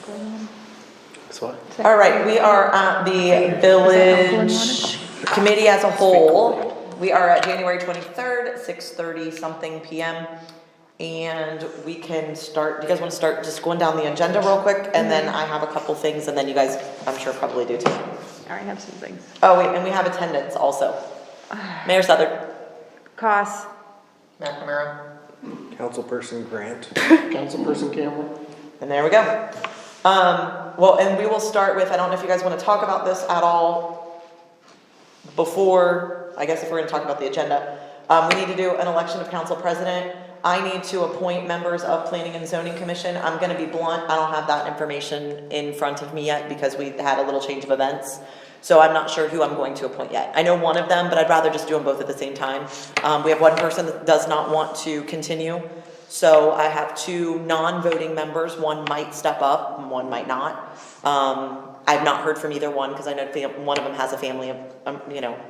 All right, we are at the village committee as a whole. We are at January 23rd, 6:30 something PM. And we can start, do you guys want to start just going down the agenda real quick? And then I have a couple things and then you guys, I'm sure probably do too. I already have some things. Oh wait, and we have attendance also. Mayor Southern. Costs. McNamara. Councilperson Grant. Councilperson Cameron. And there we go. Well, and we will start with, I don't know if you guys want to talk about this at all before, I guess if we're going to talk about the agenda. We need to do an election of council president. I need to appoint members of Planning and Zoning Commission. I'm going to be blunt, I don't have that information in front of me yet because we had a little change of events. So I'm not sure who I'm going to appoint yet. I know one of them, but I'd rather just do them both at the same time. We have one person that does not want to continue. So I have two non-voting members. One might step up and one might not. I've not heard from either one because I know one of them has a family,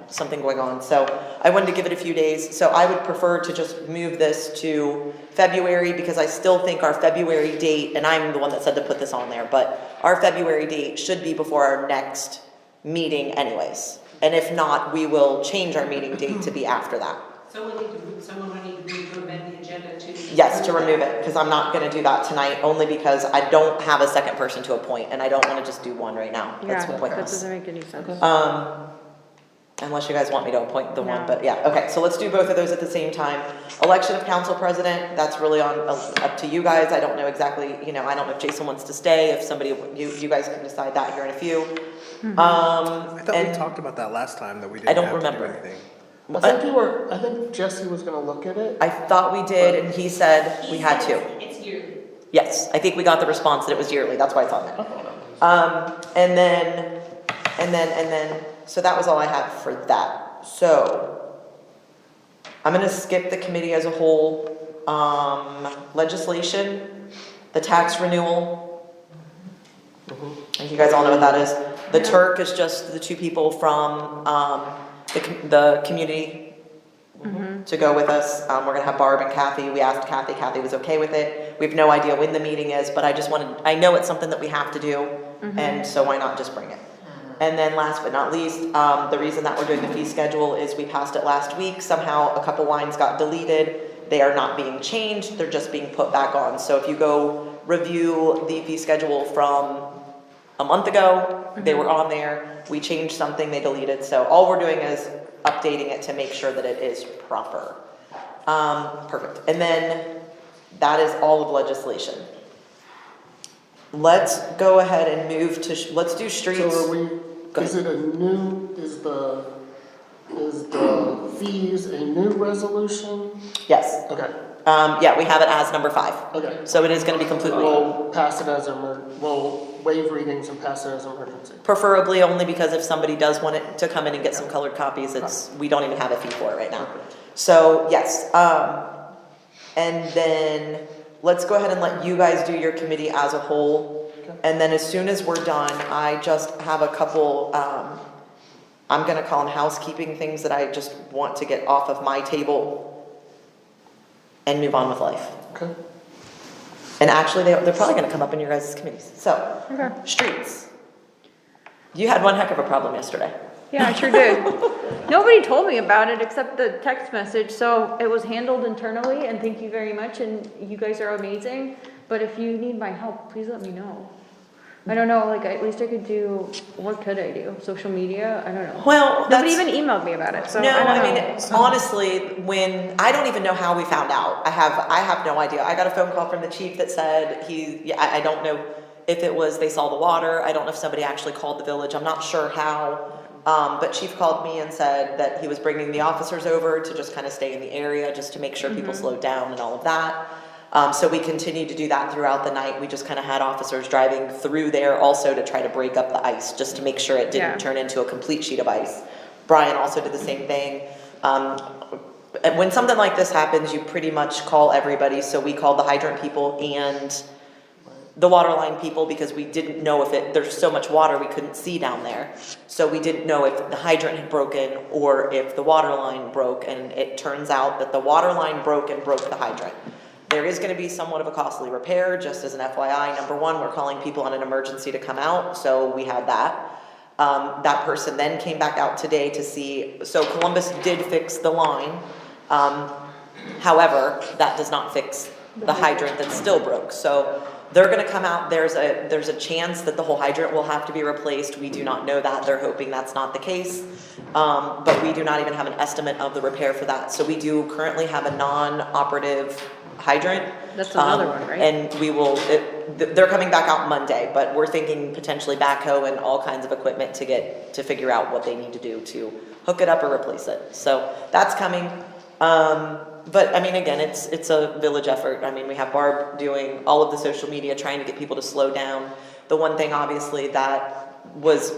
something going on. So I wanted to give it a few days. So I would prefer to just move this to February because I still think our February date, and I'm the one that said to put this on there, but our February date should be before our next meeting anyways. And if not, we will change our meeting date to be after that. Someone will need to amend the agenda to. Yes, to remove it, because I'm not gonna do that tonight, only because I don't have a second person to appoint, and I don't wanna just do one right now. That's Yeah, that pointless. doesn't make any sense. Unless you guys want me to appoint the one, No. but yeah, okay, so let's do both of those at the same time. Election of council president, that's really up to you guys, I don't know exactly, I don't know if Jason wants to stay, if somebody, you guys can decide that here in a few. I thought we And talked about that last time, that we I didn't don't have to do remember. anything. I think Jesse was gonna look at it. I thought we did, and he said we had to. It's yearly. Yes, I think we got the response that it was yearly, that's why it's on there. And then, so that was all I had for that. So, I'm gonna skip the committee as a whole. Legislation, the tax renewal. I think you guys all know what that is. The Turk is just the two people from, the community to go with us. We're gonna have Barb and Kathy. We asked Kathy, Kathy was okay with it. We have no idea when the meeting is, but I know it's something that we have to do, and so why not just bring it? And then last but not least, the reason that we're doing the fee schedule is we passed it last week. Somehow a couple lines got deleted. They are not being changed, they're just being put back on. So if you go review the fee schedule from a month ago, they were on there. We changed something, they deleted. So all we're doing is updating it to make sure that it is proper. Perfect. And then that is all of legislation. Let's go ahead and move to, let's do streets. So are Go is ahead. it a new, is the fees a new resolution? Yes. Okay, Yeah, we have it as number 5. okay. So it is gonna be completely, We'll pass it as we'll waive readings and pass it as emergency. preferably only because if somebody does want it to come in and get some colored copies, we don't even have a fee for it right now. So, yes, and then let's go ahead and let you guys do your committee as a whole. And then as soon as we're done, I just have a couple, I'm gonna call them housekeeping things that I just want to get off of my table and move on with life. Okay. And actually, they're probably gonna come up in your guys' committees. So, Okay. streets. You had one heck of a problem yesterday. Yeah, I sure did. Nobody told me about it except the text message, so it was handled internally, and thank you very much, and you guys are amazing. But if you need my help, please let me know. I don't know, at least I could do, what could I do? Social media? I don't know. Well, Nobody that's, even emailed me about it, so no, I don't I know. mean, honestly, I don't even know how we found out. I have no idea. I got a phone call from the chief that said I don't know if it was they saw the water. I don't know if somebody actually called the village. I'm not sure how. But chief called me and said that he was bringing the officers over to just kind of stay in the area, just to make sure people slowed down and all of that. So we continued to do that throughout the night. We just kind of had officers driving through there also to try to break up the ice, just to make sure it didn't turn into a complete sheet of ice. Brian also did the same thing. When something like this happens, you pretty much call everybody. So we called the hydrant people and the water line people because we didn't know there's so much water we couldn't see down there. So we didn't know if the hydrant had broken or if the water line broke, and it turns out that the water line broke and broke the hydrant. There is gonna be somewhat of a costly repair, just as an FYI. Number one, we're calling people on an emergency to come out, so we had that. That person then came back out today to see, so Columbus did fix the line. However, that does not fix the hydrant that still broke. So they're gonna come out, there's a chance that the whole hydrant will have to be replaced. We do not know that, they're hoping that's not the case. But we do not even have an estimate of the repair for that. So we do currently have a non-operative hydrant. That's another one, right? And we will, they're coming back out Monday, but we're thinking potentially backhoe and all kinds of equipment to figure out what they need to do to hook it up or replace it. So that's coming. But I mean, again, it's a village effort. I mean, we have Barb doing all of the social media, trying to get people to slow down. The one thing obviously that was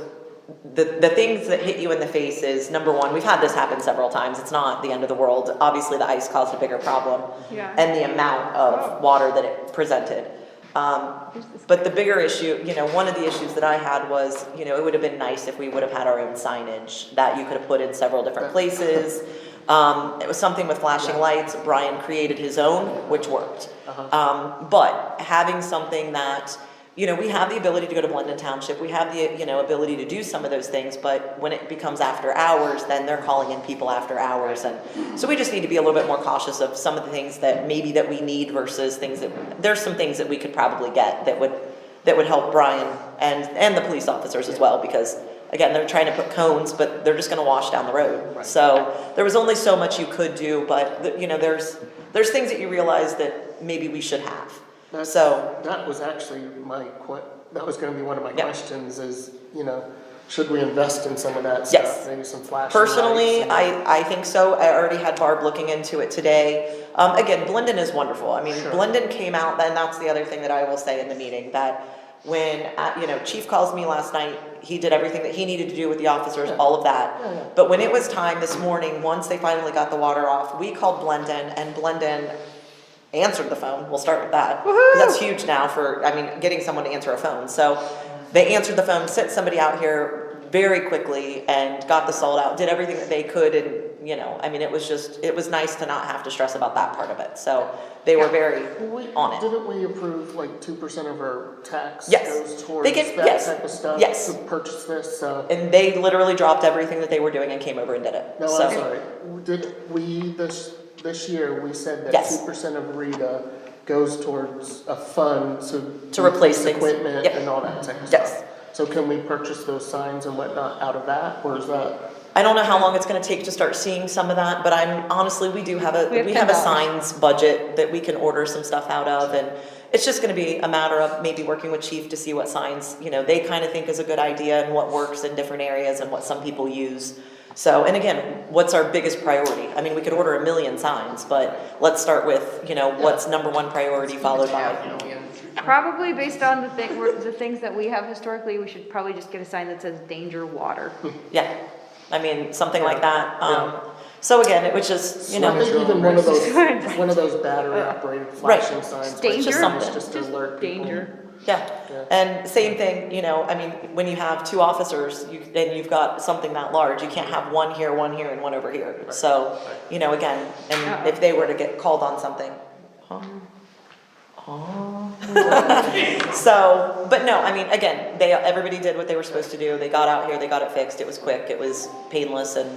the things that hit you in the face is, number one, we've had this happen several times. It's not the end of the world. Obviously the ice caused a bigger problem. Yeah. And the amount of water that it presented. But the bigger issue, you know, one of the issues that I had was, you know, it would have been nice if we would have had our own signage that you could have put in several different places. It was something with flashing lights. Brian created his own, which worked. But having something that, you know, we have the ability to go to Blendon Township, we have the, you know, ability to do some of those things, but when it becomes after hours, then they're calling in people after hours, and so we just need to be a little bit more cautious of some of the things that maybe that we need versus things that, there's some things that we could probably get that would help Brian and the police officers as well, because again, they're trying to put cones, but they're just gonna wash down the road. Right. So there was only so much you could do, but you know, there's things that you realize that maybe we should have. So That was actually that was gonna be one of my Yeah. questions is, you know, should we invest in some of that stuff? Yes. Maybe some flashing personally, lights and- I think so. I already had Barb looking into it today. Again, Blendon is wonderful. I mean, Sure. Blendon came out, and that's the other thing that I will say in the meeting, that when, you know, Chief calls me last night, he did everything that he needed to do with the officers, all of that. Yeah, yeah. But when it was time this morning, once they finally got the water off, we called Blendon, and Blendon answered the phone. We'll start with that. 'Cause that's huge now for, I mean, getting someone to answer a phone. So they answered the phone, sent somebody out here very quickly and got the salt out, did everything that they could, and, you know, I mean, it was nice to not have to stress about that part of it. So they were very on it. Didn't we approve like 2% of our tax Yes. goes towards They get- that yes. type of stuff? Yes. To purchase this, so. And they literally dropped everything that they were doing and came over and did it. No, So- I'm sorry. Did we, this year, we said that Yes. 2% of RETA goes towards a fund To replace things. equipment Yep. and all that type of Yes. stuff. So can we purchase those signs and whatnot out of that, or is that? I don't know how long it's gonna take to start seeing some of that, but honestly, we have a $10. signs budget that we can order some stuff out of, and it's just gonna be a matter of maybe working with Chief to see what signs, you know, they kinda think is a good idea and what works in different areas and what some people use. So, and again, what's our biggest priority? I mean, we could order 1 million signs, but let's start with, you know, what's number one priority followed by. Probably based on the things that we have historically, we should probably just get a sign that says danger water. Yeah, I mean, something like that. So again, it was just, you I know, think even one of those battery operated flashing signs. Just which danger. is something. Just to alert people. Danger. yeah. Yeah. And same thing, you know, I mean, when you have 2 officers, and you've got something that large, you can't have one here, and one over here. So, you know, again, and if they were to get called on something, so, but no, I mean, again, everybody did what they were supposed to do. They got out here, they got it fixed. It was quick, it was painless, and,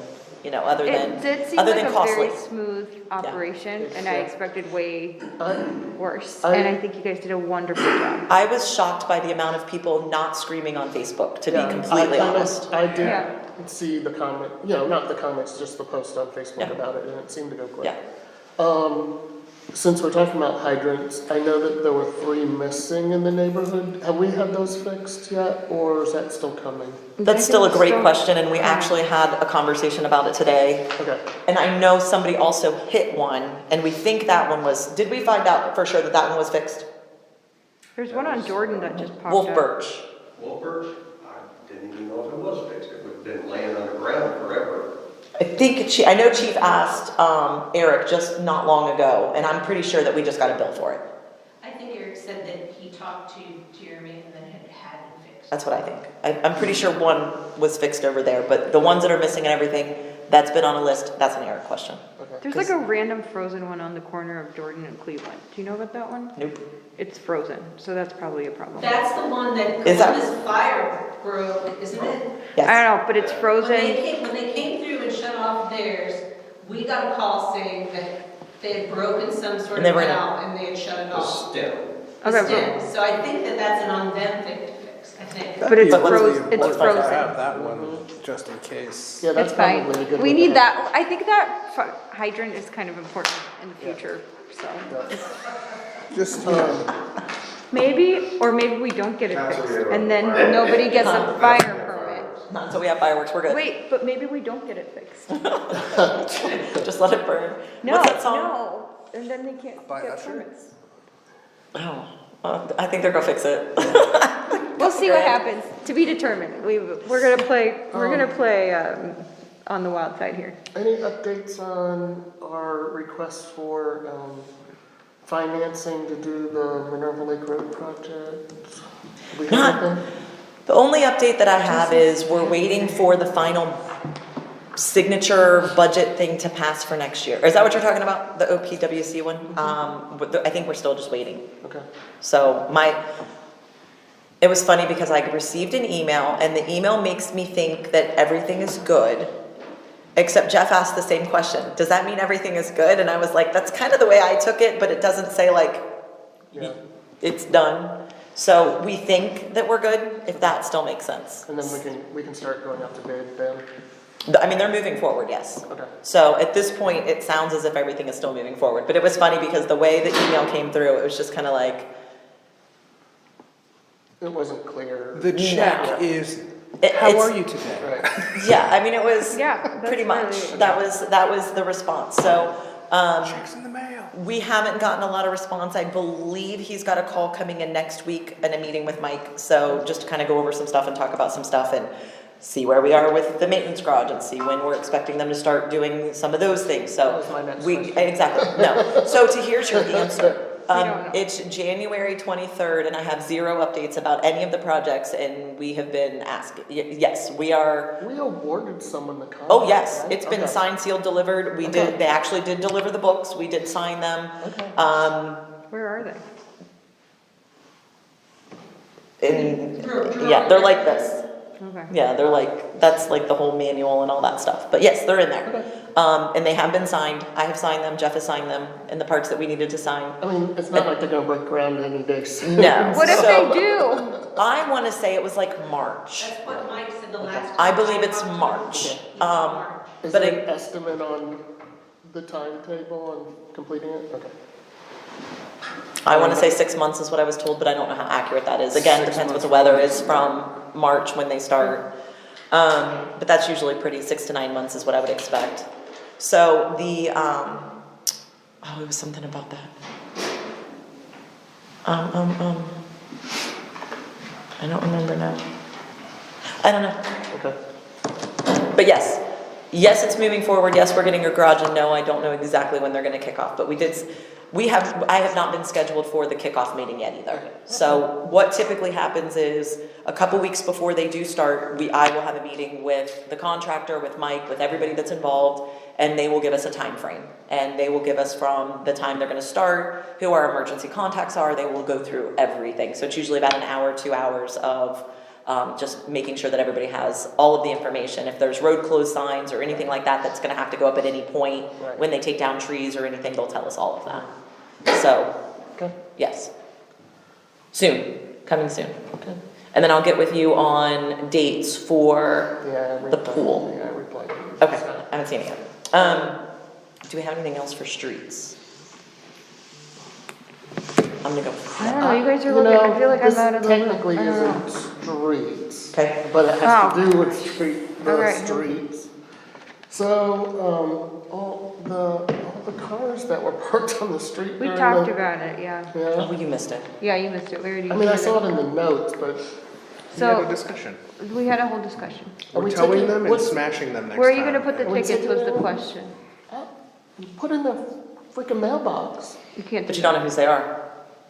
you know, other It did seem than like a costly. very smooth operation, and I expected way I- worse. I- And I think you guys did a wonderful job. I was shocked by the amount of people not screaming on Facebook, to Yeah, be completely I kinda- honest. I did Yeah. see the comment, you know, not the comments, just the post on Facebook Yeah. about it, and it seemed to go quick. Yeah. Since we're talking about hydrants, I know that there were 3 missing in the neighborhood. Have we had those fixed yet, or is that still coming? That's still a great question, and we actually had a conversation about it today. Okay. And I know somebody also hit one, and we think that one was, did we find out for sure that that one was fixed? There's one on Jordan that just popped Wolf up. Birch. Wolfers, I didn't even know if it was fixed, it had been laying on the ground forever. I know Chief asked, Eric just not long ago, and I'm pretty sure that we just got a bill for it. I think Eric said that he talked to Jeremy and then it had been fixed. That's what I think. I'm pretty sure one was fixed over there, but the ones that are missing and everything, That's been on a list, that's an Eric question. Okay. There's like a random frozen one on the corner of Jordan and Cleveland. Do you know about that one? Nope. It's frozen, so that's probably a problem. That's the one that Is that- Columbus Fire broke, isn't it? I Yes. don't know, but it's frozen. When they came through and shut off theirs, we got a call saying that they had broken some sort And they of were in- valve and they had shut it The off. stem. The Okay, stem. So I think that that's an on them thing to fix, I think. But it's That'd be frozen, really it's important to frozen. have that one, just in case. Yeah, that's It's fine. probably a good We one need to that, I think that hydrant is kind of important in the Yeah. future, so. have. Just, Maybe, or maybe we don't get it fixed, and then nobody gets a fire permit. Not until we have fireworks, we're good. Wait, but maybe we don't get it fixed. Just let it burn. No, What's that song? no, and then they can't By get Usher? permits. Oh, I think they're gonna fix it. We'll see what Okay. happens, to be determined. We're gonna play, on the wild side here. Any updates on our request for, financing to do the Minerva Lake Road project? We have Not- anything? The only update that I have is we're waiting for the final signature budget thing to pass for next year. Is that what you're talking about, the OPWC one? I think we're still just waiting. Okay. So it was funny because I received an email and the email makes me think that everything is good. Except Jeff asked the same question. Does that mean everything is good? And I was like, that's kind of the way I took it, but it doesn't say like, Yeah, it's done. So we think that we're good, if that still makes sense. and then we can start going out to bid then? I mean, they're moving forward, yes. Okay. So at this point, it sounds as if everything is still moving forward. But it was funny because the way the email came through, it was just kind of like, It wasn't clear. the check is, It- how it's- are you today? Right. yeah, I mean, it was Yeah, that's pretty much, really- that was the response. So, Check's in the mail. we haven't gotten a lot of response. I believe he's got a call coming in next week and a meeting with Mike. So just to kind of go over some stuff and talk about some stuff and see where we are with the maintenance garage and see when we're expecting them to start doing some of those things. So That was my next question. exactly, no. So to here's your answer. don't know. It's January 23rd and I have zero updates about any of the projects and we have been asking, yes, we are. We awarded someone the contract, Oh, yes, right? it's been Okay. signed, sealed, delivered. We Okay. did, they actually did deliver the books. We did sign them. Okay. Where are they? And, yeah, they're like this. Okay. Yeah, they're like, that's like the whole manual and all that stuff. But yes, they're in there. Okay. And they have been signed. I have signed them. Jeff has signed them in the parts that we needed to sign. I mean, it's not like they're gonna break ground any day soon. No. What if So, they do? I want to say it was like March. That's what Mike said the last time. I believe it's talked to him. March. He said March. Is But there it- an estimate on the timetable on completing it? Okay. I want to say 6 months is what I was told, but I don't know how accurate that is. Again, 6 depends what months. the weather is from March when they start. But that's usually pretty, 6 to 9 months is what I would expect. So the, it was something about that. I don't remember now. I don't know. Okay. But yes, it's moving forward. Yes, we're getting your garage, and no, I don't know exactly when they're gonna kick off, but I have not been scheduled for the kickoff meeting yet either. So what typically happens is, a couple weeks before they do start, I will have a meeting with the contractor, with Mike, with everybody that's involved, and they will give us a time frame. And they will give us from the time they're gonna start, who our emergency contacts are, they will go through everything. So it's usually about an hour, 2 hours of just making sure that everybody has all of the information. If there's road closed signs or anything like that, that's gonna have to go up at any point. Right. When they take down trees or anything, they'll tell us all of that. So, Okay. yes. Soon, coming soon. And then I'll get with you on dates for, Yeah. I The replied- pool. Yeah, I replied. okay, I haven't seen it yet. Do we have anything else for streets? I'm gonna go. I don't know, you guys are You looking, I know, feel like I'm this out of the loop. technically I don't know. isn't streets. Okay. But it has to Oh. do with the Okay. streets. So, all the cars that were parked on the street We during talked the- about it, yeah. Yeah, Oh, you missed it. Yeah, you missed it, we already. I mean, I saw it in the notes, but We had a So, discussion. we had a whole discussion. Are We're we towing taking- them and what's- smashing them next time. Where are you gonna put the Are we tickets was the taking it? question. put in the freaking mailbox. You can't But do you don't know that. whose they are.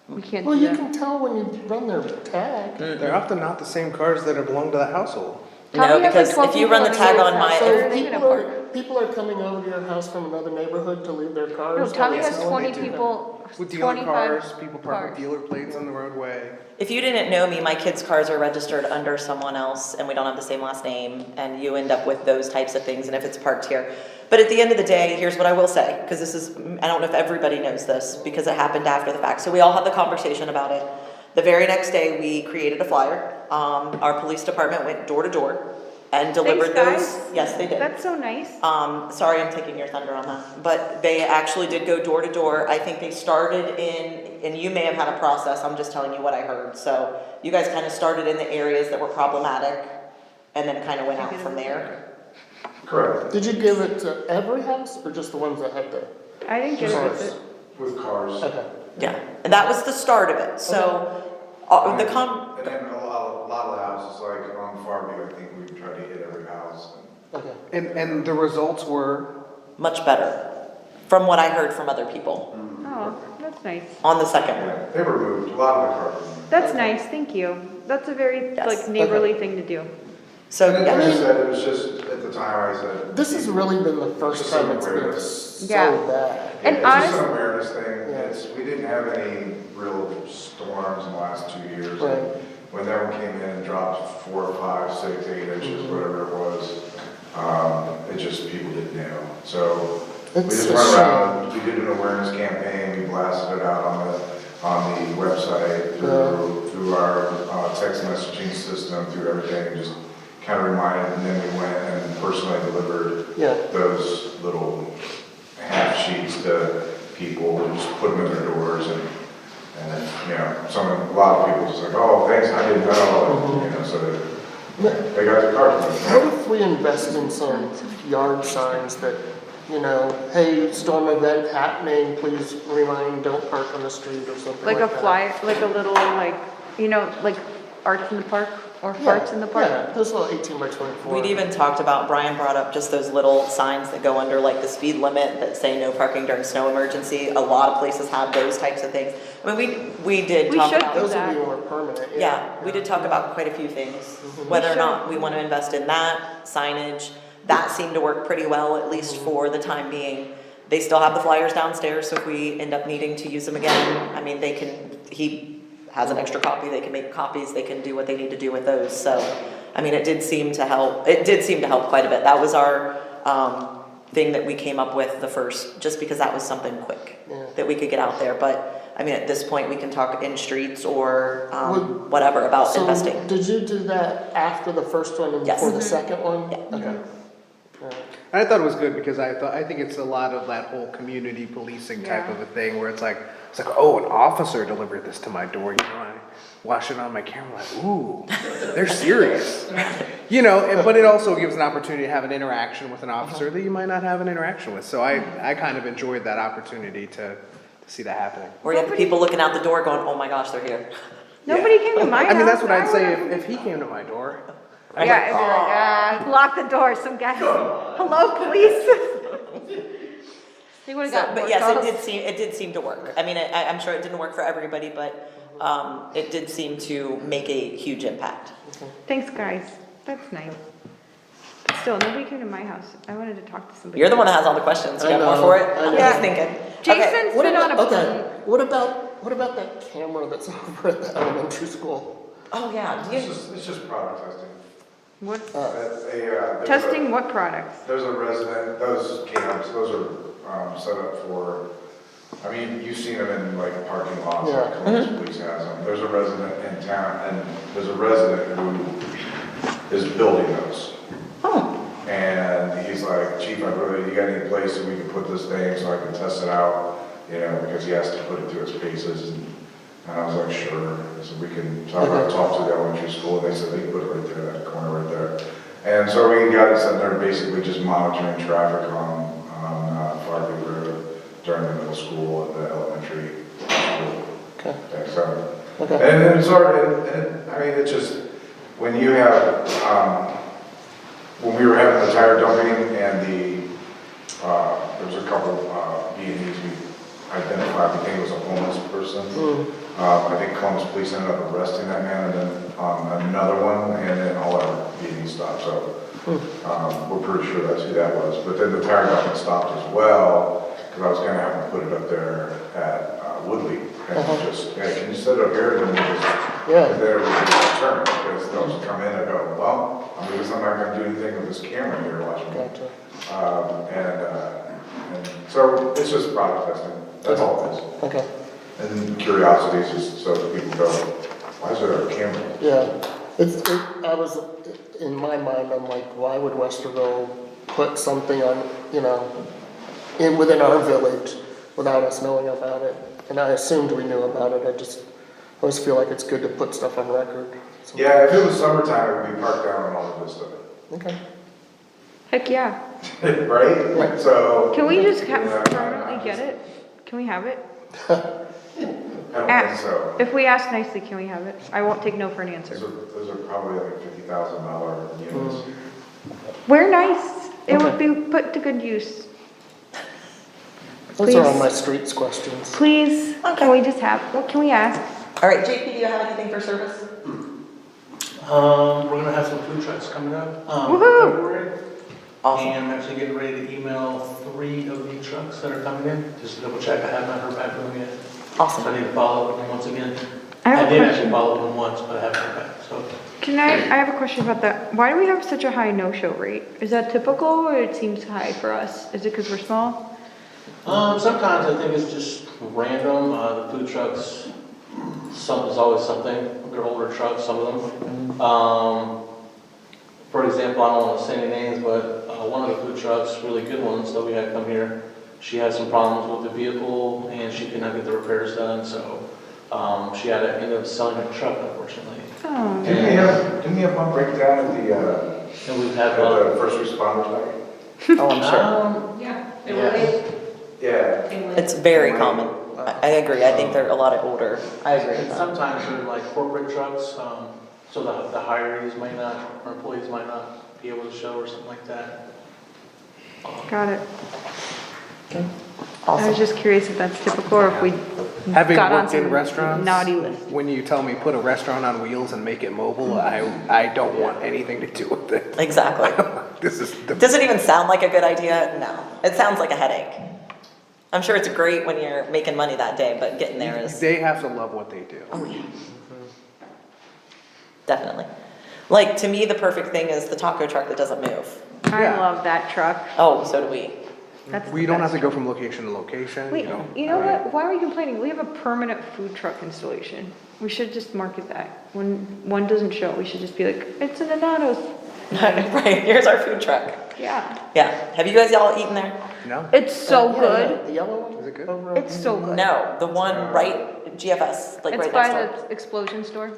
We can't Well, do you that. can tell when you run their tag. They're often not the same cars that belong to the household. No, Tommy has like because 12 if you run the people living tag in on his house, my, so if- where are they gonna park? People are coming over to your house from another neighborhood to leave their cars. No, Tommy while has it's snowing. 20 people, With dealer 25 cars, people park with cars. dealer plates on the roadway. if you didn't know me, my kids' cars are registered under someone else and we don't have the same last name and you end up with those types of things and if it's parked here. But at the end of the day, here's what I will say, because this is, I don't know if everybody knows this because it happened after the fact. So we all had the conversation about it. The very next day, we created a flyer. Our police department went door to door and delivered Thanks, those. guys. Yes, they did. That's so nice. Sorry, I'm taking your thunder on that, but they actually did go door to door. I think they started in, and you may have had a process, I'm just telling you what I heard. So you guys kind of started in the areas that were problematic and then kind of went out from there. Correct. Did you give it to every house or just the ones that had the I didn't get cars? it. With cars. Okay. Yeah, and that was the start of it. So, And then a lot of the houses, like on Farview, I think we tried to hit every house. Okay. And the results were, much better, from what I heard from other people Oh, that's nice. on the second one. Yeah, they were moved, a lot of the cars were moved. That's nice, thank you. That's a very, Yes. like, neighborly thing to do. So, And yeah. like I said, it was just, at the time, I said. This has really been the first Just time some it's been awareness. so Yeah. bad. And It's just honest- an awareness thing, Yeah. we didn't have any real storms in the last 2 years. Right. When that one came in and dropped 4, 5, 6, 8 inches, Mm-hmm. whatever it was, it just, people didn't know. So, we It's just a went shame. around, we did an awareness campaign, we blasted it out on the website, through our text messaging system, through everything, and just kind of reminded, and then we went and personally delivered Yeah. those little half sheets to people, and just put them in their doors, and you know, a lot of people just like, oh, thanks, I didn't know, you know, so they got their cards. What if we invest in some yard signs that, you know, hey, storm event happening, please remind, don't park on the street or something like Like that? a flyer, like a little, like, you know, like arts in the park or Yeah, farts in the park. Yeah, those little 18 by 24. We'd even talked about, Brian brought up just those little signs that go under like the speed limit that say no parking during snow emergency. A lot of places have those types of things. I mean, we did We talk should about. do Those would that. be more permanent, Yeah, we did talk about quite a few things, Mm-hmm. whether or not we want to invest in that, signage. That seemed to work pretty well, at least Mm-hmm. for the time being. They still have the flyers downstairs, so if we end up needing to use them again, I mean, they can, he has an extra copy, they can make copies, they can do what they need to do with those, so. I mean, it did seem to help quite a bit. That was our, thing that we came up with the first, just because that was something quick Yeah. that we could get out there, but, I mean, at this point, we can talk in streets or, Would- whatever about So, investing. did you do that after the first one and Yes. before the second one? Yeah. Okay. Yeah. Alright. and I thought it was good because I think it's a lot of that whole community policing type Yeah. of a thing where it's like, oh, an officer delivered this to my door, you know, I watch it on my camera like, ooh, they're serious. You know, but it also gives an opportunity to have an interaction with an officer that you might not have an interaction with. So I kind of enjoyed that opportunity to see that happening. Or you have the people looking out the door going, oh my gosh, they're here. Nobody came to my house. I mean, that's what I'd say would've- if he came to my door. Right? Yeah, it'd be like, lock the door, some guy, hello, police. They would've So, got more but yes, calls. it did seem to work. I mean, I'm sure it didn't work for everybody, but, it did seem to make a huge impact. Thanks, guys, that's nice. But still, nobody came to my house, I wanted to talk to somebody. You're the one that has all the questions. You I got more know, for it? I I'm know. just thinking. Okay. Jason's What been on about, a. okay, what about that camera that's over at the elementary school? Oh, yeah. Do you- It's just product testing. What, There's a- testing what products? There's a resident, those camps, those are, set up for, I mean, you've seen them in like parking lots, Yeah. like Columbus Police has them. There's a resident in town, and there's a resident who is building those. Oh, And he's like, Chief, you got any place that we can put this thing so I can test it out? You know, because he has to put it through its paces, and I was like, sure. So we can talk to the elementary school, and they said they can put it right there, that corner right there. And so we got it sitting there basically just monitoring traffic on Farview Road during the middle school and the elementary school. Okay. And so, Okay. and it's already, I mean, it's just, when you have, when we were having the tire dumping and there was a couple B&Es we identified, we think it was a homeless person. I think Columbus Police ended up arresting that man, and then, another one, and then all our meetings stopped, so. We're pretty sure that's who that was, but then the tire got stopped as well, because I was gonna have them put it up there at, Woodley, and just, hey, can you set it up here, and then we just, Yeah. and then we just turn, because they'll just come in and go, well, I'm not gonna do anything with this camera here watching me. Gotcha. And so it's just product testing, that's all it is. Okay, And curiosity is just so that people go, why is there a camera? yeah. I was, in my mind, I'm like, why would Westerville put something on, within our village without us knowing about it? And I assumed we knew about it, I just always feel like it's good to put stuff on record. So- Yeah, if it was summertime, it would be parked down and all of this stuff. Okay. Heck, yeah. Right? So. Can we just Yeah, permanently get it? Can we have it? I don't think Ask. so. If we ask nicely, can we have it? I won't take no for an answer. Those are probably like $50,000 units. We're nice. It would Okay. be put to good use. Those are all Please. my streets questions. Please, can we just have, what can we ask? All right, JP, do you have anything for service? We're gonna have some food trucks coming up, in Woohoo! February. Awesome. And I'm actually getting ready to email 3 of the trucks that are coming in, just to double check, I have not heard back from them yet. So Awesome. I need to follow up with them once again. I have a did question. actually follow up with them once, but I haven't heard back, so. I have a question about that. Why do we have such a high no-show rate? Is that typical or it seems high for us? Is it because we're small? Sometimes I think it's just random, the food trucks, there's always something, they're older trucks, some of them. For example, I don't wanna say any names, but, one of the food trucks, really good ones that we had come here, she had some problems with the vehicle and she could not get the repairs done, so, she had to end up selling her truck unfortunately. Oh, Didn't we have one breakdown at the, And we've had, the first responders like? Oh, I'm sure. Yeah. They Yes. were late. Yeah. Came late. It's very common. I agree. I think they're a lot of older. I agree and with that. sometimes they're like corporate trucks, so the hirees might not, or employees might not be able to show or something like that. got it. I was Awesome. just curious if that's typical or if we Having got on worked in some restaurants, naughty list. when you tell me put a restaurant on wheels and make it mobile, I don't want anything to do with it. Exactly. This is the, Does it even sound like a good idea? No. It sounds like a headache. I'm sure it's great when you're making money that day, but getting there is they have to love what they do. definitely. Like, to me, the perfect thing is the taco truck that doesn't move. I Yeah. love that truck. Oh, so do we. That's We the don't have best to go from location to location, Wait, you know. you know what? Why are we complaining? We have a permanent food truck installation. We should just market that. When one doesn't show, we should just be like, it's an Anato's. Right, here's our food truck. Yeah. Yeah. Have you guys all eaten there? No? It's so Yeah, good. yeah, the yellow one? Is it good? Over It's so good. No, the one right, GFS, like It's right by next door. the explosion store.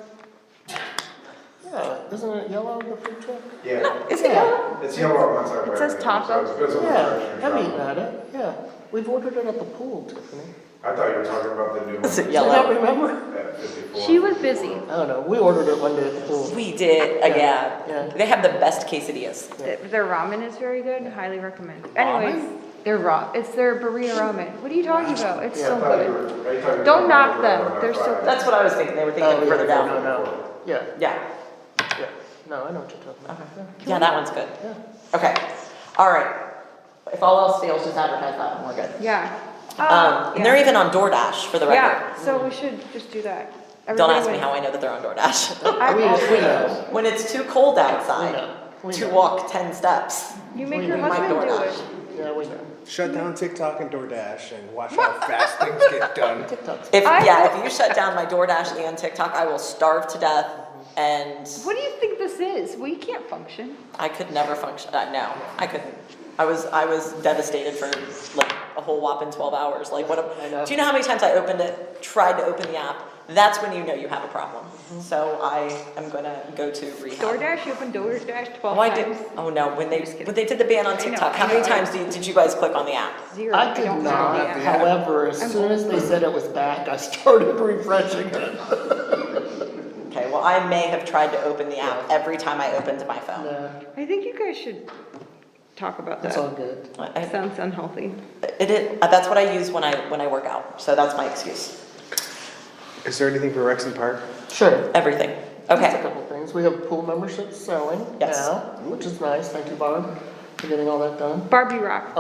Yeah, isn't it yellow, the food truck? Yeah. Is it yellow? It's yellow on one side. It says taco. So it's visible Yeah, direction I've you're eaten traveling. at it, yeah. We've ordered it at the pool, Tiffany. I thought you were talking about the new one. Is it Do you yellow? not remember? At 54. She was busy. I don't know, we ordered it one day at the pool. We did, yeah. Yeah. They have the best quesadillas. Their ramen is very good. Highly recommend. Anyways, their it's their burrito ramen. What are you talking about? It's I so thought you good. were- I thought you were Don't talking knock about them. the one They're so outside. That's what I was thinking. They were thinking Oh, further down. No, yeah, Yeah. yeah, no, I know what you're talking about. Yeah, that one's good. Yeah. Okay. All right. If all else fails, just advertise that one. We're good. Yeah. And they're even on DoorDash for the record. Yeah, so we should just do that. Don't Everybody ask me wins. how I know that they're on DoorDash. We know, When it's too cold we outside know, we to know. walk 10 steps, You make We your might might husband do DoorDash. it. Yeah, we know. Shut down TikTok and DoorDash and watch how fast things get done. TikTok's If I if you shut down my DoorDash and TikTok, I will starve to death, and What do you think this is? We can't function. I could never function. No, I couldn't. I was devastated for like a whole whopping 12 hours. Like, what? I know. Do you know how many times I tried to open the app? That's when you know you have a problem. So I am gonna go to rehab. DoorDash, you open DoorDash 12 Oh, I did. times. Oh no, when they Just kidding. when they did the ban on I know, TikTok, I how many know. times did you guys click on the app? Zero. I did don't not, know. Yeah. however, as soon as they said it was back, I started refreshing it. Okay, well I may have tried to open the app every time I opened my phone. Yeah, I think you guys should talk about it's all that. good. Sounds unhealthy. It is, that's what I use when I work out, so that's my excuse. Is there anything for Rexon Park? Sure. Everything. Just a Okay, couple things. We have pool memberships selling Yes. now, which is nice. Thank you, Barb, for getting all that done. Barbie Rock.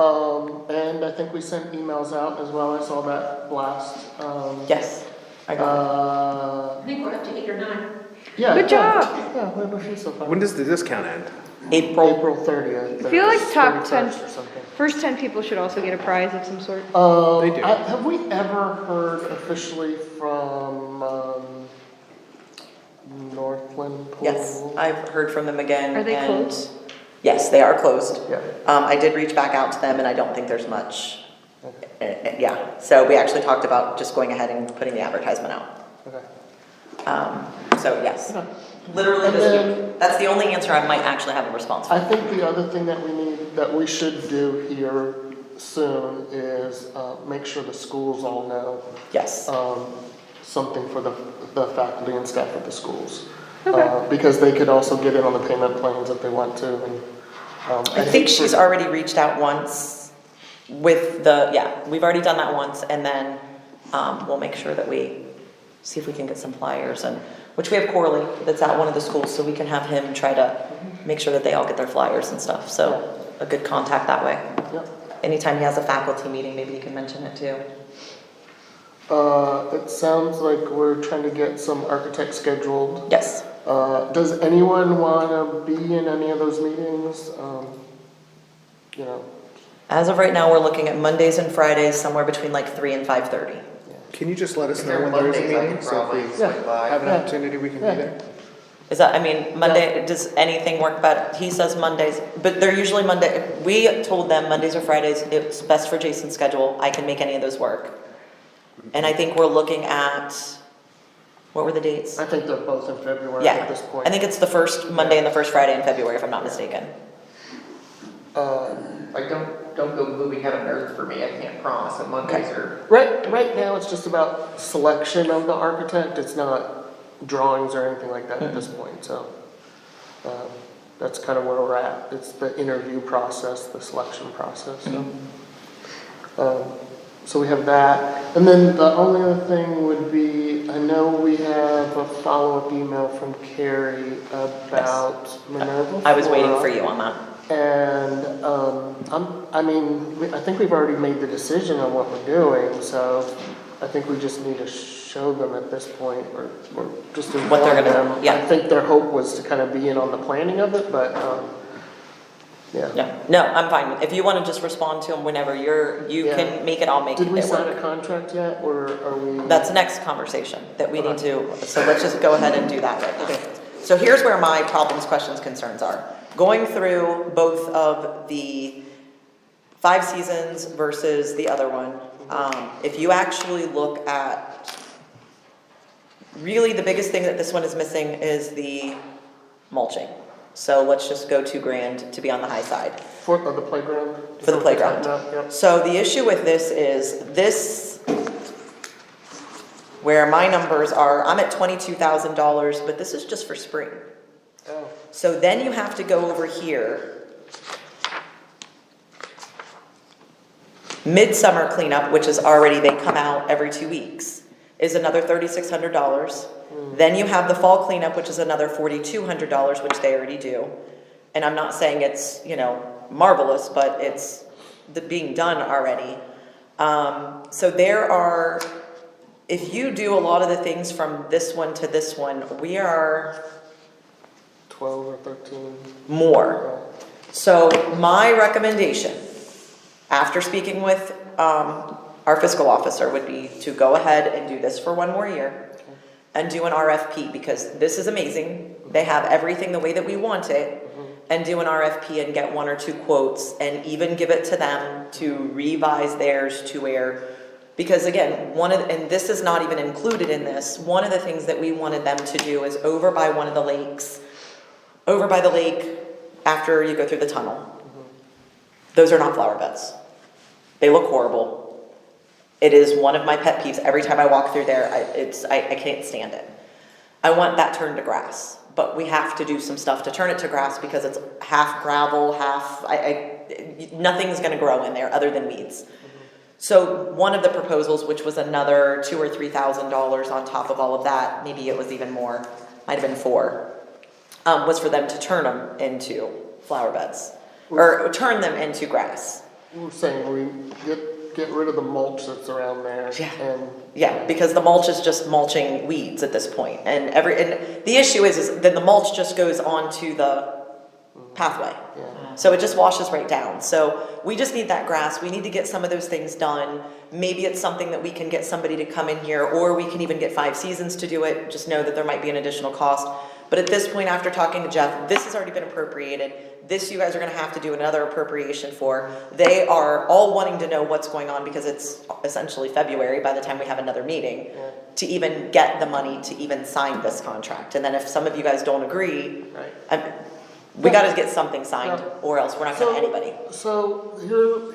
And I think we sent emails out as well. I saw that blast. yes, I got I think we're up to 8 or 9. Yeah. Good yeah. job. Yeah, we have a few so far. When does the discount end? it. April, April 30th. I feel like top 10 31st or something. First 10 people should also get a prize of some sort. They do. Have we ever heard officially from, Northland Pool? yes, I've heard from them again. Are they and- closed? Yes, they are closed. Yeah. I did reach back out to them and I don't think there's much. Yeah, so we actually talked about just going ahead and putting the advertisement out. Okay. So yes, Okay. literally And this then- week. That's the only answer I might actually have a response I for. think the other thing that that we should do here soon is, make sure the schools all know, Yes, something for the faculty and staff at the schools. Okay. Because they could also get in on the payment plans if they want to, and, I think she's already reached out once with we've already done that once and then, we'll make sure that we see if we can get some flyers and, which we have Corley that's at one of the schools, so we can have him try to make sure that they all get their flyers and stuff, so a good contact that way. Yep. Anytime he has a faculty meeting, maybe you can mention it too. It sounds like we're trying to get some architects scheduled. Yes, Does anyone wanna be in any of those meetings? You know, as of right now, we're looking at Mondays and Fridays, somewhere between like 3 and 5:30. Can you just let us If know they're when there is a Mondays, I meeting? can So if probably we swing by. have an Yeah. opportunity, we can be Yeah. there? Is that, I mean, Monday, does anything work better? He says Mondays, but they're usually Monday, we told them Mondays or Fridays, it's best for Jason's schedule, I can make any of those work. And I think we're looking at, what were the dates? I think they're both in February Yeah, at this point. I think it's the first Monday and the first Friday in February, if I'm not mistaken. Like, don't go moving heaven and earth for me, I can't promise that Mondays are. Right now, it's just about selection of the architect, it's not drawings or anything like that at this point, so. That's kind of where we're at, it's the interview process, the selection process, so. So we have that, and then the only other thing would be, I know we have a follow-up email from Carrie about Minerva I was waiting Flora. for you on that. And, I think we've already made the decision on what we're doing, so I think we just need to show them at this point, or just inform What they're gonna- them. yeah. I think their hope was to kind of be in on the planning of it, but, yeah. Yeah, no, I'm fine, if you wanna just respond to him whenever you Yeah. can make it, I'll make it Did we sign work. a contract yet, or are we? That's the next conversation that we need to, so let's just go ahead and do that right now. So here's where my problems, questions, concerns are. Going through both of the Five Seasons versus the other one, if you actually look at, really the biggest thing that this one is missing is the mulching. So let's just go $2,000 to be on the high side. For the playground? For the playground. Yep. So the issue with this is, where my numbers are, I'm at $22,000, but this is just for spring. Oh, So then you have to go over here. Midsummer cleanup, which is already, they come out every 2 weeks, is another $3,600. Then you have the fall cleanup, which is another $4,200, which they already do. And I'm not saying it's, marvelous, but it's being done already. So there are, if you do a lot of the things from this one to this one, we are 12 or 13. more. So my recommendation, after speaking with our fiscal officer, would be to go ahead and do this for one more year and do an RFP, because this is amazing. They have everything the way that we want it, and do an RFP and get 1 or 2 quotes and even give it to them to revise theirs to where, because again, and this is not even included in this, one of the things that we wanted them to do is over by one of the lakes, over by the lake after you go through the tunnel. Those are not flower beds. They look horrible. It is one of my pet peeves. Every time I walk through there, I can't stand it. I want that turned to grass, but we have to do some stuff to turn it to grass because it's half gravel, half, nothing's gonna grow in there other than weeds. So one of the proposals, which was another $2,000 or $3,000 on top of all of that, maybe it was even more, might have been $4, was for them to turn them into flower beds, or turn them into grass. We're saying we get rid of the mulch that's around there. Yeah. And, Yeah, because the mulch is just mulching weeds at this point, and the issue is then the mulch just goes onto the pathway. yeah. So it just washes right down. So we just need that grass. We need to get some of those things done. Maybe it's something that we can get somebody to come in here, or we can even get Five Seasons to do it. Just know that there might be an additional cost. But at this point, after talking to Jeff, this has already been appropriated. This you guys are gonna have to do another appropriation for. They are all wanting to know what's going on because it's essentially February by the time we have another meeting to even get the money to even sign this contract. And then if some of you guys don't agree, Right. we gotta get something signed, Yeah. or else we're not gonna anybody. So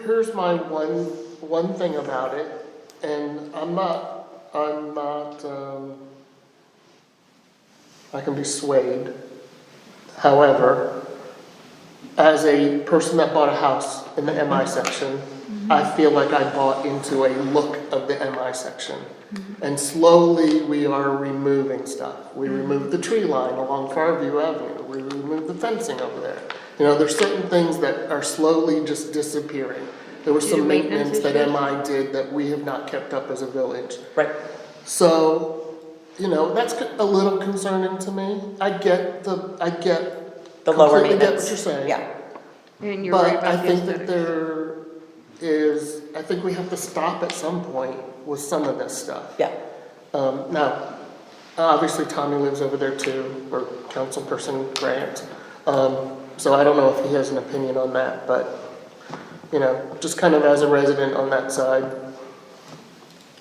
here's my one thing about it, and I'm not, I can be swayed. However, as a person that bought a house in the MI section, I feel like I bought into a look of the MI section. And slowly we are removing stuff. We removed the tree line along Farview Avenue. We removed the fencing over there. You know, there's certain things that are slowly just disappearing. There was Due to some maintenance maintenance that issues? MI did that we have not kept up as a village. Right. So, you know, that's a little concerning to me. I get The lower completely get maintenance. what you're saying. Yeah. And you're right But I about the think that aesthetics. I think we have to stop at some point with some of this stuff. Yeah. Now, obviously Tommy lives over there too, or councilperson Grant. So I don't know if he has an opinion on that, but, you know, just kind of as a resident on that side,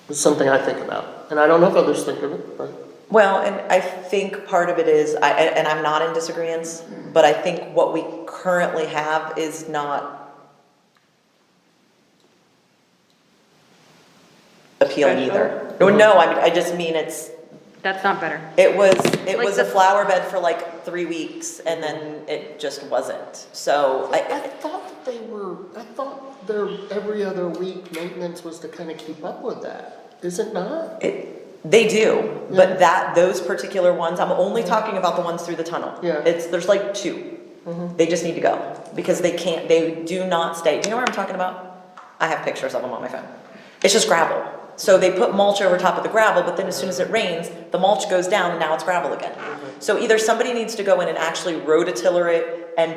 it's something I think about. And I don't know if others think of it, but. Well, and I think part of it is, and I'm not in disagreement, but I think what we currently have is not appealing either. No, I just mean That's not better. it was Like a the- flower bed for like 3 weeks and then it just wasn't. So I thought their every other week maintenance was to kind of keep up with that. Is it not? They do, Yeah. but those particular ones, I'm only talking about the ones through the tunnel. Yeah. There's like 2. They just need to go because they do not stay. Do you know what I'm talking about? I have pictures of them on my phone. It's just gravel. So they put mulch over top of the gravel, but then as soon as it rains, the mulch goes down and now it's gravel again. So either somebody needs to go in and actually rototiller it and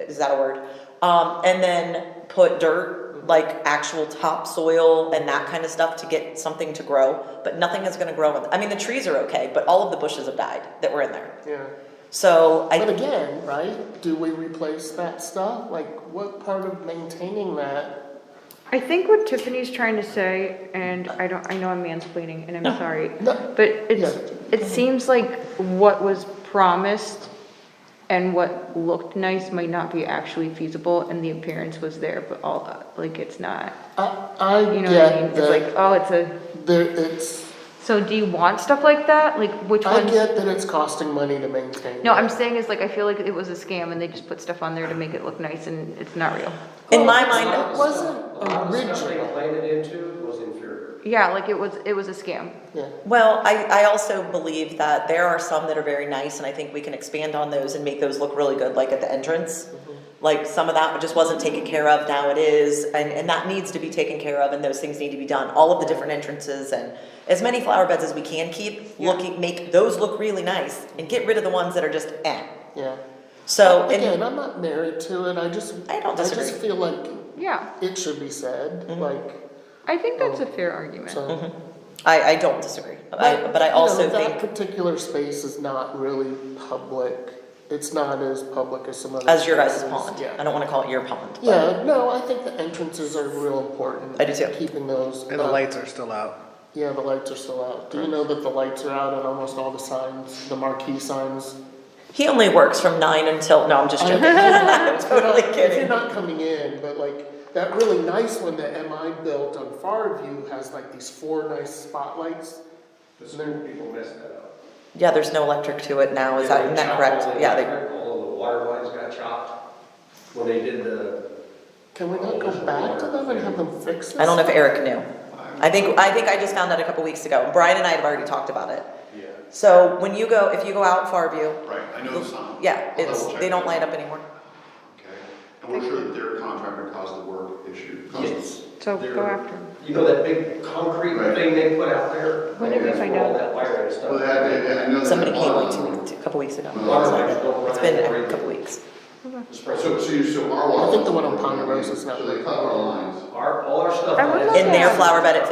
is that a word? And then put dirt, like actual topsoil and that kind of stuff to get something to grow, but nothing is gonna grow. I mean, the trees are okay, but all of the bushes have died that were in there. Yeah. So But again, right, do we replace that stuff? Like, what part of maintaining that? I think what Tiffany's trying to say, and I know I'm mansplaining, and I'm sorry, No. but it seems like what was promised and what looked nice might not be actually feasible, and the appearance was there, but it's not. I You know what I mean? get It's like, that oh, it's a, it's, so do you want stuff like that? Like, which I ones? get that it's costing money to maintain. No, that. I'm saying is like, I feel like it was a scam and they just put stuff on there to make it look nice and it's not real. in my mind, It wasn't A lot of the stuff they original. planned it into was inferior. Yeah, like it was a scam. Yeah. well, I also believe that there are some that are very nice and I think we can expand on those and make those look really good, like at the entrance. Like some of that just wasn't taken care of, now it is, and that needs to be taken care of and those things need to be done. All of the different entrances and as many flower beds as we can keep, make those look really nice and get rid of the ones that are just eh. Yeah. So, Again, and I'm not married to it. I just don't disagree. feel like Yeah, it should be said. Like, I think that's a fair argument. so. I don't disagree, but I you also know, think, that particular space is not really public. It's not as public as some other. as your guys' spaces. pond, I Yeah. don't wanna call it your pond. but- Yeah, no, I think the entrances are real important. I do too. Keeping those. And the up. lights are still out. Yeah, the lights are still out. Do you know that the lights are out on almost all the signs, the marquee signs? He only works from 9 until, no, I'm just joking, I'm totally If you're kidding. not coming in, but like, that really nice one that MI built on Farview has like these 4 nice spotlights. The school people messed that up. Yeah, there's no electric to it now, isn't that correct? Yeah, All of the water lines got chopped when they did the Can we not go back to them and have them fix this? I don't know if Eric knew. I think I just found out a couple weeks ago. Brian and I have already talked about it. Yeah. So when you go, if you go out Farview, Right, I know the sign. yeah, I'll it's, double check they don't that. light up anymore. Okay, and we're sure that their contractor caused the work issue. Yes. So go after them. You know that big concrete Right. thing they put out there? When did we That's find where all out? that wire and stuff. Well, I know that. Somebody came like Water- a couple weeks ago. Water lines don't run It's been out a of couple weeks. So our water. I think the one lines on are working. Ponderosa is not So they working. cut our lines. All our stuff. I would love In to their have- flower bed at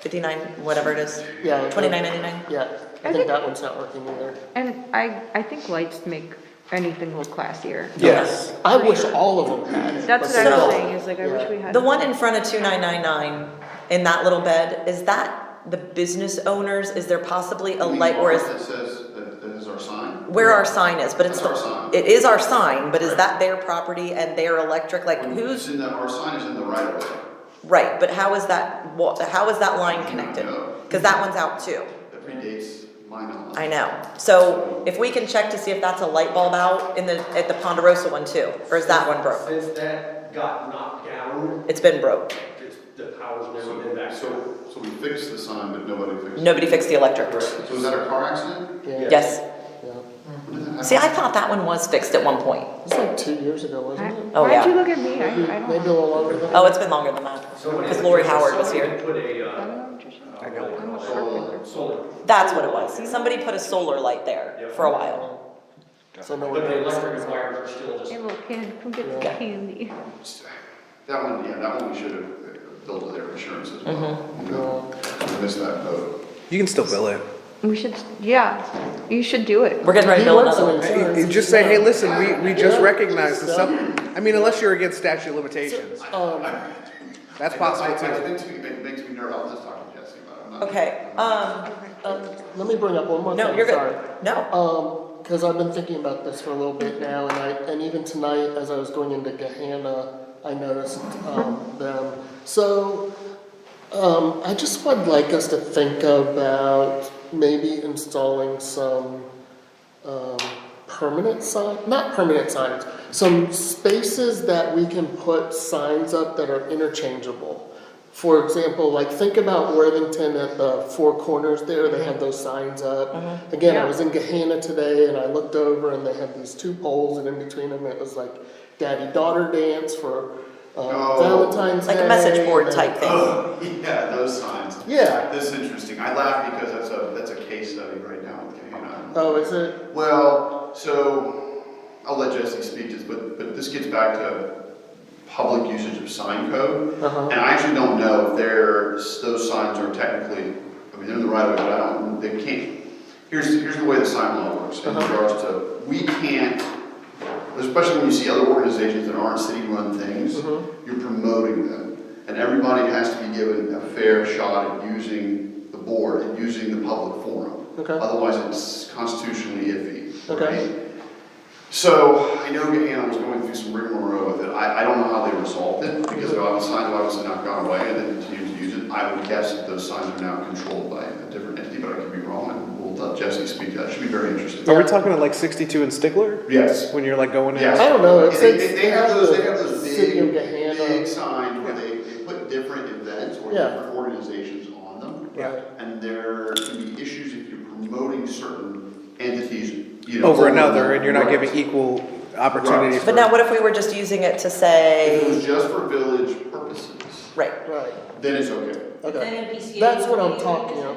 59, whatever it is, Yeah. $29.99. Yeah, I I think think- that one's not working either. And I think lights make anything look classier. Yes. I wish all of them had it. That's but what I So- was saying, is like, I wish we had. The one in front of 2999 in that little bed, is that the business owners? Is there possibly a light where it's, That says, that is our sign? where our sign is, but it's That's our sign. it is our sign, but is Right. that their property and their electric, like It's who's, in the, our sign is in the right of way. right, but how is that, how is that line connected? Cause that one's out too. That predates my knowledge. I know. So if we can check to see if that's a light bulb out at the Ponderosa one too, or is that one broke? Since that got knocked down, It's been broke. the power's never been back. So we fixed the sign, but nobody fixed it. Nobody fixed the electric. So was that a car accident? Yeah. Yes. Yeah. When did that happen? See, I thought that one was fixed at one point. It's like 2 years ago, wasn't it? Oh, Why'd yeah. you look at me? I Maybe don't maybe a know. little longer than that. Oh, it's been longer than that. Because Lori Howard was Somebody here. put a, I don't know what you're saying. I know. I'm a carpenter. solar, That's what it was. Somebody put a solar light there for a while. So no but one the knows. electric wires are still just. Hey, little kid, come get the Yeah. candy. That one we should have billed their insurance as well. Mm-hmm. You know, we missed that boat. You can still bill it. We should, yeah, you should do it. We're getting ready to He build works another in one. insurance. You just say, hey, listen, we just Yeah. recognized the I mean, unless you're against statute of limitations. That's possible I too. think it makes me nervous. I'll just talk to Jesse about it. I'm not- Okay, Let me bring up one more thing, no, you're sorry. good. No. Because I've been thinking about this for a little bit now, and even tonight, as I was going into Gehanna, I noticed them. So, I just would like us to think about maybe installing some permanent not permanent signs, some spaces that we can put signs up that are interchangeable. For example, like think about Worthington at the Four Corners there, they have those signs up. Again, I Yeah. was in Gehanna today and I looked over and they had these two poles and in between them it was like daddy-daughter dance for Oh. Valentine's Day. Like a message board and- type thing. Oh, yeah, those signs. Yeah. This is interesting. I laugh because that's a case study right now with Gehanna. Oh, is it? Well, so I'll let Jesse speak to this, but this gets back to public usage of sign code. Uh-huh. And I actually don't know if those signs are technically, I mean, they're in the right of way, but they can't. Here's the way the sign law works in regards to, we can't, especially when you see other organizations that aren't city-run things, you're promoting them. And everybody has to be given a fair shot at using the board and using the public forum. Okay. Otherwise, it's constitutionally iffy, Okay. right? So, I know Gehanna was going through some rigmarole with it. I don't know how they resolved it, because the signs have obviously not gone away, and they continue to use it. I would guess that those signs are now controlled by a different entity, but I could be wrong, and we'll let Jesse speak to that. It should be very interesting. Are we talking like 62 and Stigler? Yes. When you're like going in? Yes. I don't know, it They says- have those City of big, Gehanna. big signs where they put different events or Yeah. different organizations on them. Yeah. And there can be issues if you're promoting certain entities, you know. Over another, and you're not Right. giving equal opportunity Right. for. But now what if we were just using it to If it say, was just for village purposes, right, Right, then it's okay. okay. Then NPCA That's what would I'm be- talking about.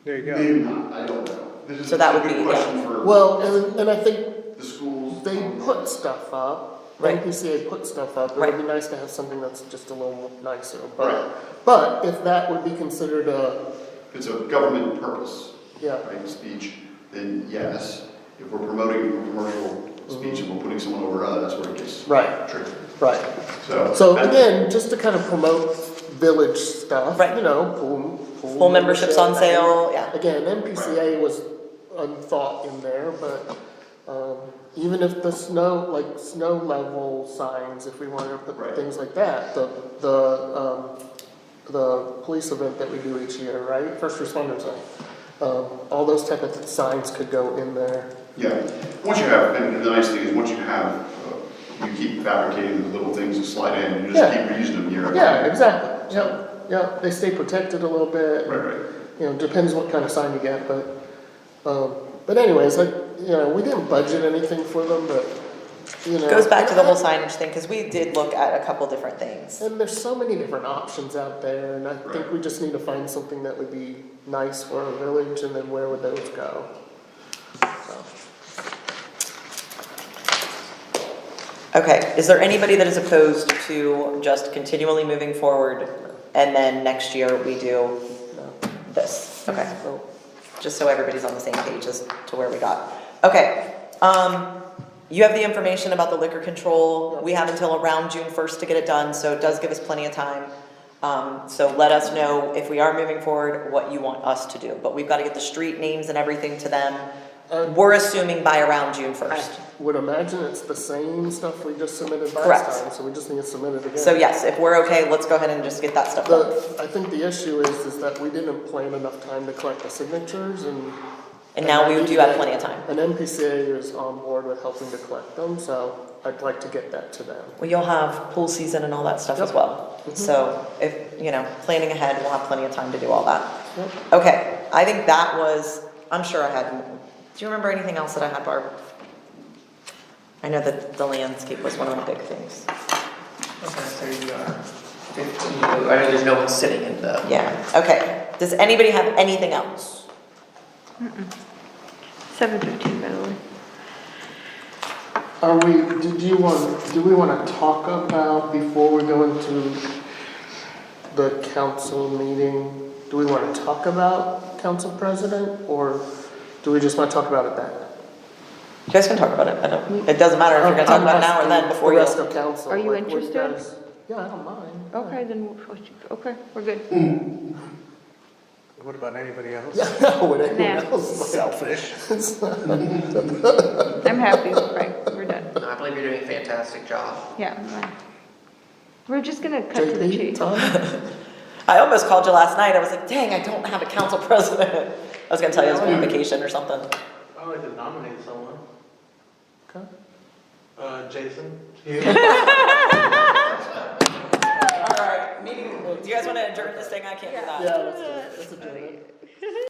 There you go. Maybe not, I don't know. This is So that a would good be- question for Well, and I think the schools. they put stuff up, Right. NPCA put stuff up, it Right. would be nice to have something that's just a little nicer, Right. but if that would be considered If it's a government purpose, yeah, right, speech, then yes. If we're promoting commercial speech and we're putting someone over other, that's where it gets right, tricky. right. So. So that- again, just to kind of promote village stuff, Right. you know, pool memberships on membership. sale, yeah. Again, NPCA was a thought in there, but, even if the snow level signs, if we wanted to put Right. things like that, the police event that we do each year, right, first responders night, all those type of signs could go in there. Yeah, once you have, and the nice thing is, once you have you keep fabricating the little things that slide in, you just keep reusing them year after year. Yeah, exactly, yeah, they stay protected a little bit. Right. You know, depends what kind of sign you get, but anyways, like, you know, we didn't budget anything for them, but, you know. Goes back to the whole signage thing, cause we did look at a couple different things. And there's so many different options out there, and I think we just need to find something that would be nice for our village, and then where would those go? So. Okay, is there anybody that is opposed to just continually moving forward and then next year we do this? Okay, So, just so everybody's on the same page as to where we got. Okay, you have the information about the liquor control. We have until around June 1st to get it done, so it does give us plenty of time. So let us know if we are moving forward, what you want us to do. But we've got to get the street names and everything to them. We're assuming by around June 1st. would imagine it's the same stuff we just submitted Correct. last time, so we just need to submit it again. So yes, if we're okay, let's go ahead and just get that stuff done. I think the issue is that we didn't plan enough time to collect the signatures, and. And now we do have plenty of time. And MPCA is on board with helping to collect them, so I'd like to get that to them. Well, you'll have pool season and all that stuff as Yep. well. So if, you know, planning ahead, we'll have plenty of time to do all that. Yep. Okay, I think that was, I'm sure I had, do you remember anything else that I had, Barb? I know that the landscape was one of my big things. Okay, so you are 15, I know there's no one sitting in the. Yeah, okay. Does anybody have anything else? 7:15, by the way. Do we wanna talk about, before we go into the council meeting, do we wanna talk about council president, or do we just wanna talk about it then? You guys can talk about it. It doesn't matter if you're gonna talk about it now or then before The you. rest of council. Are you like, what interested? guys- Yeah, I don't mind. Okay, then, okay, we're good. What about anybody else? Yeah, what anyone Nah. else like. Selfish. I'm happy, right, we're done. No, I believe you're doing a fantastic job. Yeah, I'm fine. We're just gonna cut to the JP, chase. Tom? I almost called you last night. I was like, dang, I don't have a council president. I was gonna tell you I was on vacation or something. I'd like to nominate someone. Okay. Jason? All right, meeting, do you guys wanna adjourn this thing? I can't do that. Yeah, let's do it.